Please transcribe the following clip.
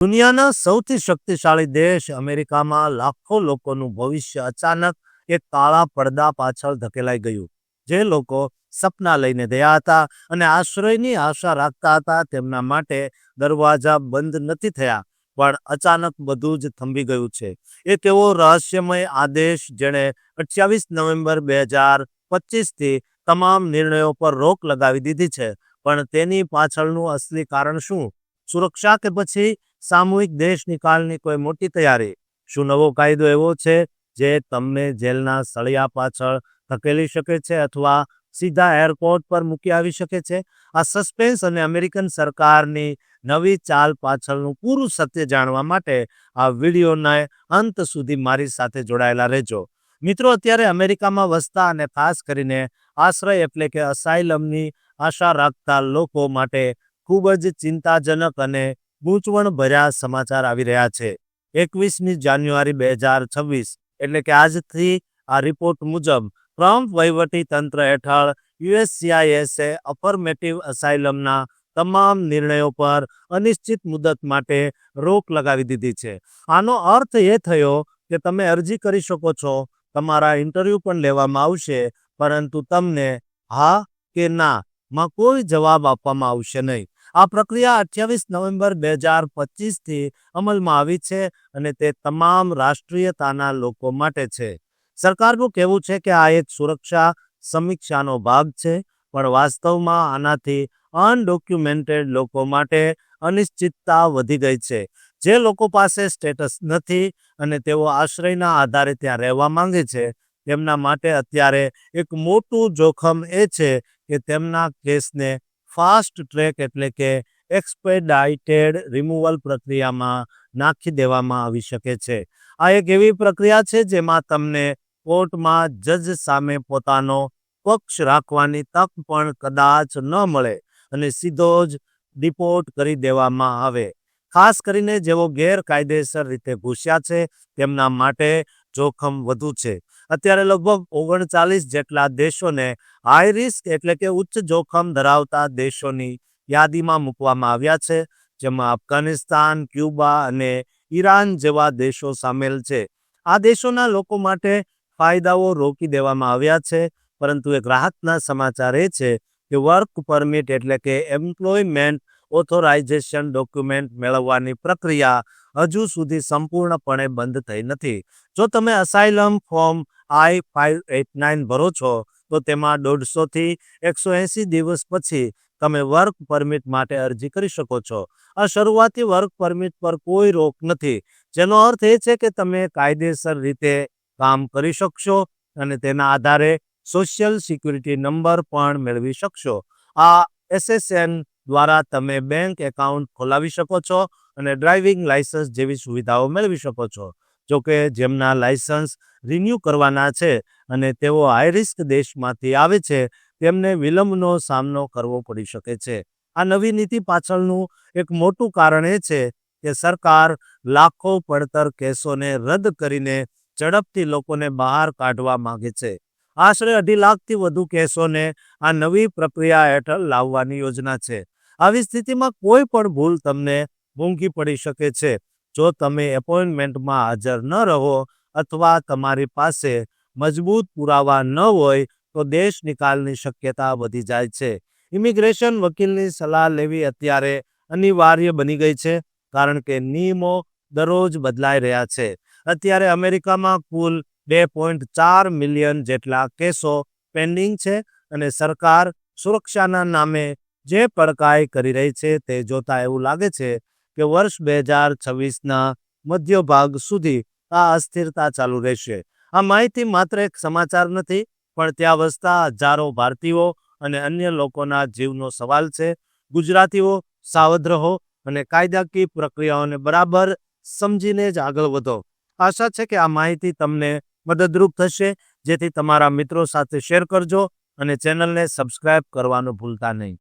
દુનિયાના સૌથી શક્તિશાળી દેશ અમેરિકામાં લાખો લોકોનું ભવિષ્ય અચાનક એક કાળા પડદા પાછળ ધકેલાઈ ગયું. જે લોકો સપના લઈને ગયા હતા અને આશ્રયની આશા રાખતા હતા, તેમના માટે દરવાજા બંધ નથી થયા, પણ અચાનક બધું જ થંભી ગયું છે. એક એવો રહસ્યમય આદેશ જેણે 28 નવેમ્બર 2025થી તમામ નિર્ણયો પર રોક લગાવી દીધી છે. પણ તેની પાછળનું અસલી કારણ શું? સુરક્ષા કે પછી સામૂહિક દેશ નિકાલની કોઈ મોટી તૈયારી? શું નવો કાયદો એવો છે જે તમને જેલના સળિયા પાછળ ધકેલી શકે છે અથવા સીધા એરપોર્ટ પર મૂકી આવી શકે છે? આ સસ્પેન્સ અને અમેરિકન સરકારની નવી ચાલ પાછળનું પૂરું સત્ય જાણવા માટે આ વિડીયોના અંત સુધી મારી સાથે જોડાયેલા રહેજો. મિત્રો, અત્યારે અમેરિકામાં વસતા અને ખાસ કરીને આશ્રય એટલે કે અસાઇલમની આશા રાખતા લોકો માટે ખૂબ જ ચિંતાજનક અને ગૂંચવણભર્યા સમાચાર આવી રહ્યા છે. 21મી જાન્યુઆરી 2026 એટલે કે આજથી આ રિપોર્ટ મુજબ ટ્રમ્પ વહીવટી તંત્ર હેઠળ USCISએ અફર્મેટિવ અસાઇલમના તમામ નિર્ણયો પર અનિશ્ચિત મુદત માટે રોક લગાવી દીધી છે. આનો અર્થ એ થયો કે તમે અરજી કરી શકો છો, તમારા ઇન્ટરવ્યૂ પણ લેવામાં આવશે, પરંતુ તમને હા કે ના માં કોઈ જવાબ આપવામાં આવશે નહીં. આ પ્રક્રિયા 28 નવેમ્બર 2025થી અમલમાં આવી છે અને તે તમામ રાષ્ટ્રીયતાના લોકો માટે છે. સરકારનું કહેવું છે કે આ એક સુરક્ષા સમીક્ષાનો ભાગ છે, પણ વાસ્તવમાં આનાથી અનડોક્યુમેન્ટેડ લોકો માટે અનિશ્ચિતતા વધી ગઈ છે. જે લોકો પાસે સ્ટેટસ નથી અને તેઓ આશ્રયના આધારે ત્યાં રહેવા માંગે છે, તેમના માટે અત્યારે એક મોટું જોખમ એ છે કે તેમના કેસને ફાસ્ટ ટ્રેક એટલે કે એક્સપેડાઇટેડ રિમૂવલ પ્રક્રિયામાં નાખી દેવામાં આવી શકે છે. આ એક એવી પ્રક્રિયા છે જેમાં તમને કોર્ટમાં જજ સામે પોતાનો પક્ષ રાખવાની તક પણ કદાચ ન મળે અને સીધો જ ડિપોર્ટ કરી દેવામાં આવે. ખાસ કરીને જેઓ ગેરકાયદેસર રીતે ઘૂસ્યા છે તેમના માટે જોખમ વધુ છે. અત્યારે લગભગ 39 જેટલા દેશોને હાઈ રિસ્ક એટલે કે ઉચ્ચ જોખમ ધરાવતા દેશોની યાદીમાં મૂકવામાં આવ્યા છે, જેમાં અફઘાનિસ્તાન, ક્યુબા અને ઈરાન જેવા દેશો સામેલ છે. આ દેશોના લોકો માટે ફાયદાઓ રોકી દેવામાં આવ્યા છે, પરંતુ એક રાહતના સમાચાર એ છે કે વર્ક પરમિટ એટલે કે એમ્પ્લોયમેન્ટ ઓથોરાઇઝેશન ડોક્યુમેન્ટ મેળવવાની પ્રક્રિયા હજુ સુધી સંપૂર્ણપણે બંધ થઈ નથી. જો તમે અસાઇલમ ફોર્મ I-589 ભરો છો તો તેમાં 150 થી 180 દિવસ પછી તમે વર્ક પરમિટ માટે અરજી કરી શકો છો. આ શરૂઆતી વર્ક પરમિટ પર કોઈ રોક નથી, જેનો અર્થ એ છે કે તમે કાયદેસર રીતે કામ કરી શકશો અને તેના આધારે સોશિયલ સિક્યુરિટી નંબર પણ મેળવી શકશો. આ SSN દ્વારા તમે બેંક એકાઉન્ટ ખોલાવી શકો છો અને ડ્રાઇવિંગ લાયસન્સ જેવી સુવિધાઓ મેળવી શકો છો. જોકે જેમના લાયસન્સ રિન્યૂ કરવાના છે અને તેઓ હાઈ રિસ્ક દેશમાંથી આવે છે, તેમને વિલંબનો સામનો કરવો પડી શકે છે. આ નવી નીતિ પાછળનું એક મોટું કારણ એ છે કે સરકાર લાખો પડતર કેસોને રદ કરીને ઝડપથી લોકોને બહાર કાઢવા માંગે છે. આશરે 2.5 લાખથી વધુ કેસોને આ નવી પ્રક્રિયા હેઠળ લાવવાની યોજના છે. આવી સ્થિતિમાં કોઈ પણ ભૂલ તમને મોંઘી પડી શકે છે. જો તમે એપોઇન્ટમેન્ટમાં હાજર ન રહો અથવા તમારી પાસે મજબૂત પુરાવા ન હોય તો દેશ નિકાલની શક્યતા વધી જાય છે. ઇમિગ્રેશન વકીલની સલાહ લેવી અત્યારે અનિવાર્ય બની ગઈ છે, કારણ કે નિયમો દરરોજ બદલાઈ રહ્યા છે. અત્યારે અમેરિકામાં કુલ 2.4 મિલિયન જેટલા કેસો પેન્ડિંગ છે અને સરકાર સુરક્ષાના નામે જે પડકાઈ કરી રહી છે તે જોતા એવું લાગે છે કે વર્ષ 2026ના મધ્ય ભાગ સુધી આ અસ્થિરતા ચાલુ રહેશે. આ માહિતી માત્ર એક સમાચાર નથી, પણ ત્યાં વસતા હજારો ભારતીયો અને અન્ય લોકોના જીવનો સવાલ છે. ગુજરાતીઓ, સાવધ રહો અને કાયદાકીય પ્રક્રિયાઓને બરાબર સમજીને જ આગળ વધો. આશા છે કે આ માહિતી તમને મદદરૂપ થશે, જેથી તમારા મિત્રો સાથે શેર કરજો અને ચેનલને સબસ્ક્રાઇબ કરવાનું ભૂલતા નહીં.